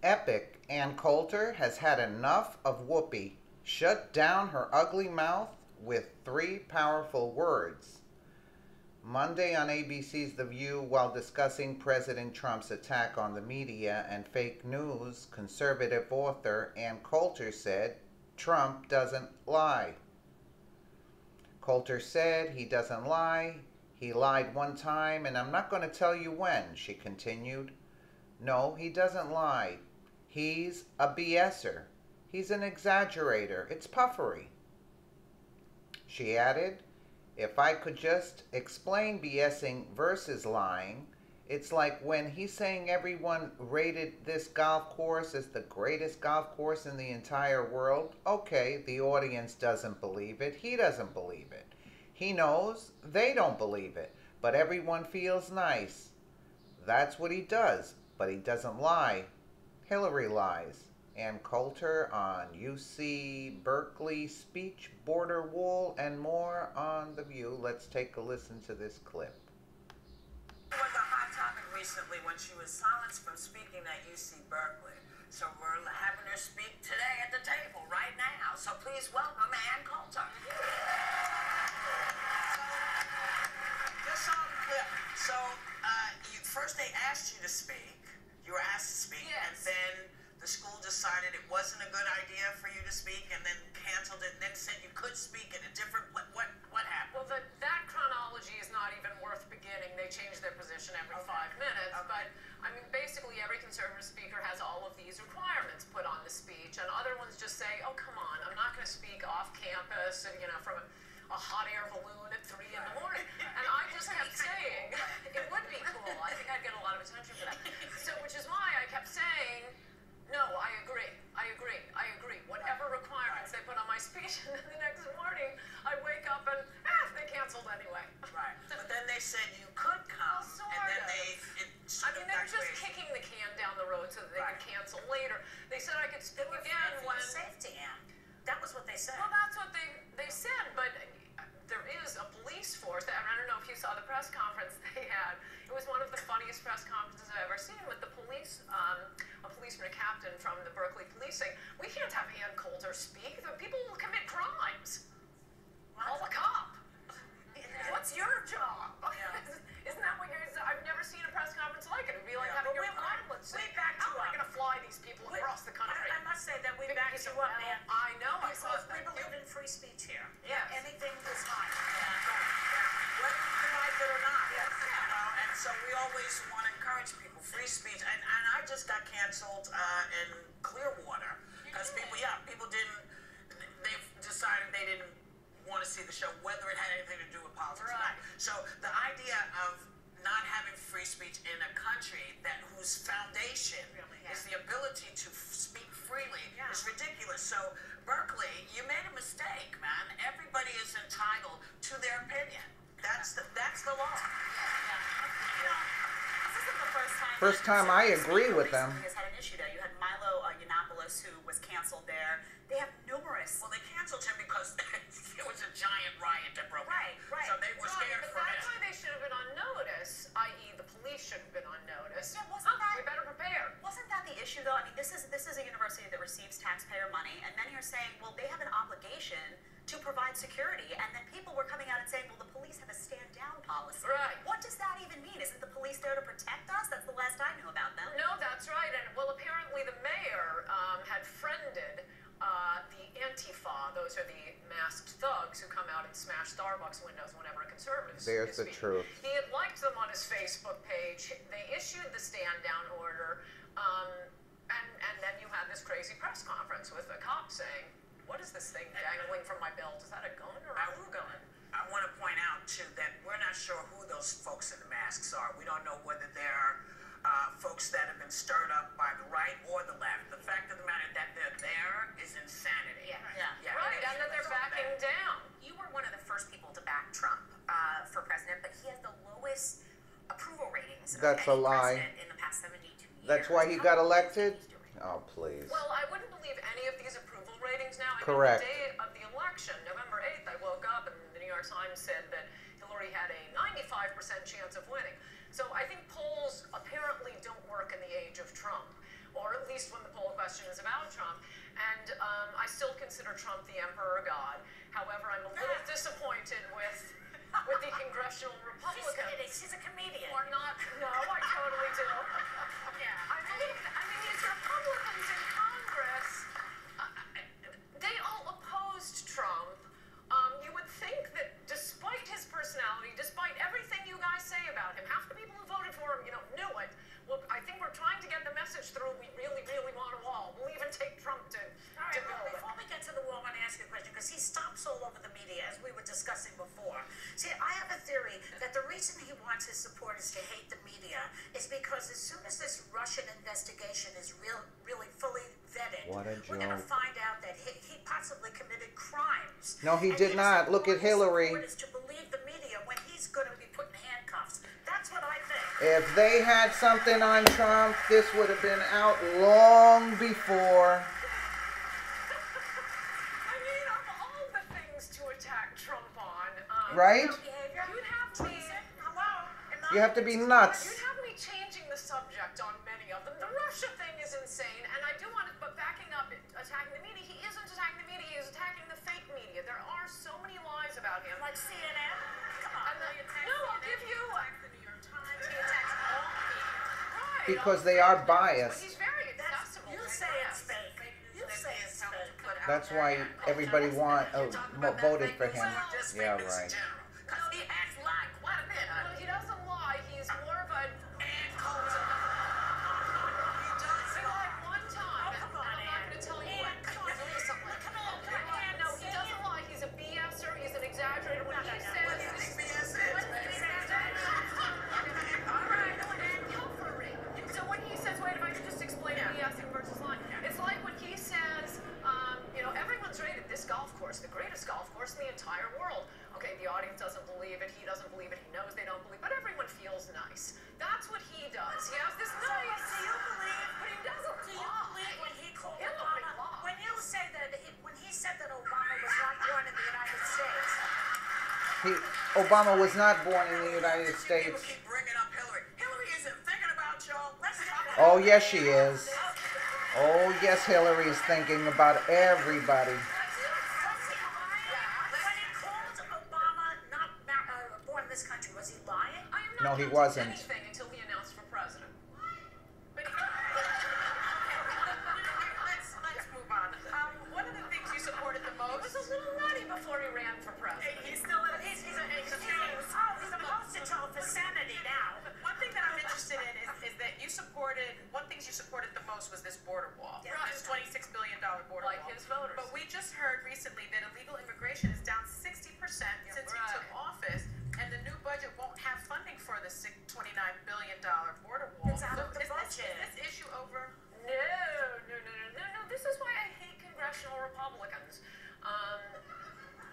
Epic Ann Coulter has had enough of Whoopi. Shut down her ugly mouth with three powerful words. Monday on ABC's The View, while discussing President Trump's attack on the media and fake news, conservative author Ann Coulter said, Trump doesn't lie. Coulter said he doesn't lie. He lied one time, and I'm not going to tell you when, she continued. No, he doesn't lie. He's a BSer. He's an exaggerator. It's puffery. She added, if I could just explain BSing versus lying, it's like when he's saying everyone rated this golf course as the greatest golf course in the entire world. Okay, the audience doesn't believe it. He doesn't believe it. He knows they don't believe it, but everyone feels nice. That's what he does, but he doesn't lie. Hillary lies. Ann Coulter on UC Berkeley speech, border wall, and more on The View. Let's take a listen to this clip. It was a hot topic recently when she was silenced from speaking at UC Berkeley. So we're having her speak today at the table right now. So please welcome Ann Coulter. Just saw the clip. So first they asked you to speak. You were asked to speak, yes. And then the school decided it wasn't a good idea for you to speak, and then canceled it, and then said you could speak in a different. What happened? Well, that chronology is not even worth beginning. They change their position every 5 minutes. Okay. But I mean, basically, every conservative speaker has all of these requirements put on the speech, and other ones just say, "Oh, come on, I'm not going to speak off campus, and from a hot air balloon at 3 in the morning." And I just kept saying, it would be cool. I think I'd get a lot of attention for that. So, which is why I kept saying, no, I agree. Whatever requirements they put on my speech, and then the next morning, I wake up and, they canceled anyway. Right. But then they said you could come, well, and then they were just kicking the can down the road so that they could cancel later. They said I could speak again when safety, Ann. That was what they said. Well, that's what they said, but there is a police force. I don't know if you saw the press conference they had. It was one of the funniest press conferences I've ever seen with the police, a policeman, a captain from the Berkeley policing. We can't have Ann Coulter speak. The people will commit crimes. Call a cop. What's your job? Yeah. Isn't that what you're? I've never seen a press conference like it. It'd be like having your pilots say, how am I going to fly these people across the country? I must say that we backed you up, man. I know. Because we believe in free speech here. Yes. Anything is fine. Whether you like it or not. Yes. And so we always want to encourage people, free speech. And I just got canceled in Clearwater because people didn't. They decided they didn't want to see the show, whether it had anything to do with politics or not. So the idea of not having free speech in a country whose foundation is the ability to speak freely is ridiculous. So Berkeley, you made a mistake, man. Everybody is entitled to their opinion. That's the law. This isn't the First time I agree with them. Has had an issue there. You had Milo Yiannopoulos, who was canceled there. They have numerous. Well, they canceled him because it was a giant riot that broke out. Right. So they were scared for him. That's why they should have been on notice, i.e. the police should have been on notice. Yeah, we better prepare. Wasn't that the issue, though? I mean, this is a university that receives taxpayer money, and many are saying, well, they have an obligation to provide security, and then people were coming out and saying, well, the police have a stand-down policy. Right. What does that even mean? Isn't the police there to protect us? That's the last I knew about them. No, that's right. And, well, apparently the mayor had friended the Antifa. Those are the masked thugs who come out and smash Starbucks windows whenever a conservative There's the truth. He had liked them on his Facebook page. They issued the stand-down order, and then you had this crazy press conference with a cop saying, what is this thing dangling from my belt? Is that a gun or a gun? I want to point out, too, that we're not sure who those folks in the masks are. We don't know whether they're folks that have been stirred up by the right or the left. The fact of the matter that they're there is insanity. Yeah. Right, and that they're backing down. You were one of the first people to back Trump for president, but he has the lowest approval ratings of That's a any lie. president in the past 72 years. That's why he got elected? Oh, please. Well, I wouldn't believe any of these approval ratings now. Correct. The day of the election, November 8th, I woke up and the New York Times said that Hillary had a 95% chance of winning. So I think polls apparently don't work in the age of Trump. or at least when the poll question is about Trump. And I still consider Trump the emperor god. However, I'm a little disappointed with the congressional Republicans. She's a comedian. Or not. No, I totally do. Yeah. I mean, these Republicans in Congress, they all opposed Trump. You would think that despite his personality, despite everything you guys say about him, half the people who voted for him, knew it. Well, I think we're trying to get the message through. We really, really want a wall. We'll even take Trump to All right, well, build it. before we get to the wall, I want to ask you a question, because he stops all over the media, as we were discussing before. See, I have a theory that the reason he wants his supporters to hate the media is because as soon as this Russian investigation is really fully vetted, What a we're going to joke. find out that he possibly committed crimes. No, he And did doesn't not. Look want at his Hillary. supporters to believe the media when he's going to be put in handcuffs. That's what I think. If they had something on Trump, this would have been out long before. I mean, of all the things to attack Trump on, Right? Behavior. you'd have me. Hello. You have to be nuts. You'd have me changing the subject on many of them. The Russia thing is insane, and I do want to, but backing up, attacking the media, he isn't attacking the media, he is attacking the fake media. There are so many lies about him. Like CNN. Come on. No, I'll give you. The New York Times. He attacks all media. Right. Because they are But biased. he's very accessible. You to say it's press. fake. You say it's fake. That's why everybody voted for him. Yeah, right. Because he has lied quite a bit. Well, he doesn't lie. He's more of a. And Coulter. He does He lied one time, Oh, come and on, I'm not Ann. going to tell you Ann, what. come on. Listen, Come on, okay, come on. no, he doesn't lie. He's a BSer. He's an exaggerator. When he says. What do you think BS is? When he all right, and pilfering. So when he says, wait, if I could just explain BSing versus lying, it's like when he says, everyone's rated this golf course the greatest golf course in the entire world. Okay, the audience doesn't believe it. He doesn't believe it. He knows they don't believe it. But everyone feels nice. That's what he does. He has this nice. Do you believe? But he doesn't Do you lie. believe when he called Hillary Obama? lies. When you say that, when he said that Obama was not born in the United States. Obama was not born in the United People States. keep bringing up Hillary. Hillary isn't thinking about y'all. Let's talk about Oh, yes, she is. Oh, yes, Hillary's thinking about everybody. When he called Obama not born in this country, was he lying? I am No, not he counting wasn't. anything until he announced for president. But let's move on. One of the things you supported the He most. was a little nutty before he ran for president. He's still he's a poster child for sanity now. One thing that I'm interested in is that one things you supported the most was this border wall. Yeah. This $26 billion border Like wall. his voters. But we just heard recently that illegal immigration is down 60% since he took office, and the new budget won't have funding for the $29 billion border wall. It's out of the Is budget. this issue over? No. This is why I hate congressional Republicans.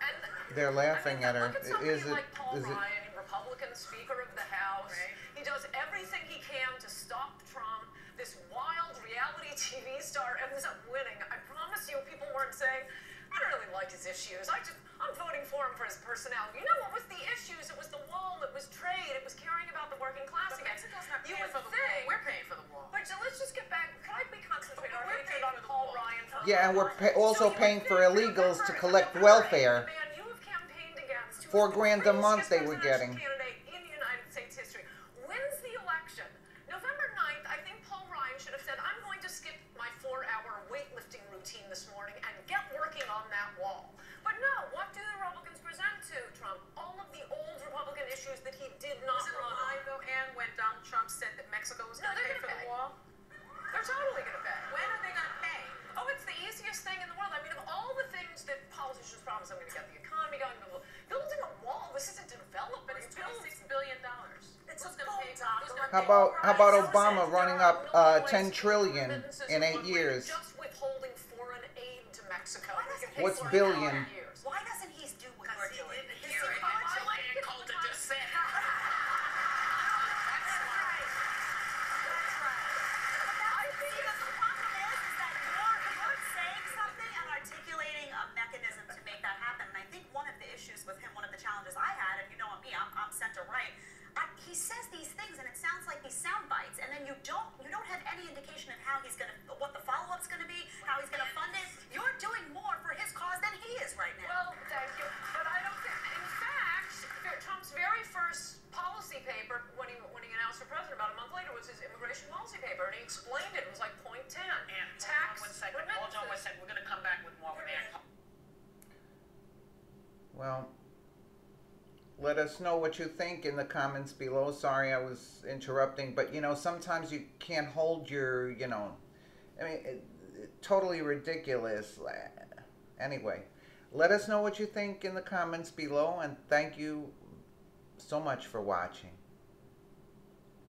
And They're laughing at her. Look at somebody Is it? like Paul Is it? Ryan, Republican Speaker of the House. Right. He does everything he can to stop Trump. This wild reality TV star ends up winning. I promise you, people weren't saying, I don't really like his issues. I'm voting for him for his personality. You know what was the issues? It was the wall. It was trade. It was caring about the working class But again. Mexico's not You paying would for the think. wall. We're paying for the wall. But let's just get back. Can I be concentrated on We're hatred paying on for the Paul wall. Ryan? For Yeah, and we're also So you paying would for think- illegals to remember, collect the welfare. man you have campaigned against, who $4 was the grand a month craziest they were presidential getting. candidate in United States history, wins the election. November 9th, I think Paul Ryan should have said, I'm going to skip my 4-hour weightlifting routine this morning and get working on that wall. But no, what do the Republicans present to Trump? All of the old Republican issues that he did not Was it a run lie, on. though, Ann, when Donald Trump said that Mexico was No, going to they're pay for gonna the pay. wall? They're totally going to pay. When are they going to pay? Oh, it's the easiest thing in the world. I mean, of all the things that politicians promise, I'm going to get the economy going. Building a wall, this isn't development. But it's $26 billion. It's Who's a gonna pay? bulldog. Who's gonna How about Obama running up There are no 10 ways trillion remittances in are 8 years? Just withholding foreign aid to Mexico. Why We can doesn't pay What's for it in billion? 5 years. Why doesn't he do what we're he doing? didn't His hear it. psychology- I like it. Coulter just said it. That's right. That's right. But I think the problem is that you're saying something and articulating a mechanism to make that happen. And I think one of the issues with him, one of the challenges I had, and you know me, I'm center right. He says these things and it sounds like these sound bites, and then you don't have any indication of how he's going to Well, let us know what you think in the comments below. Sorry I was interrupting, but sometimes you can't hold your, I mean, totally ridiculous. Anyway, let us know what you think in the comments below, and thank you so much for watching.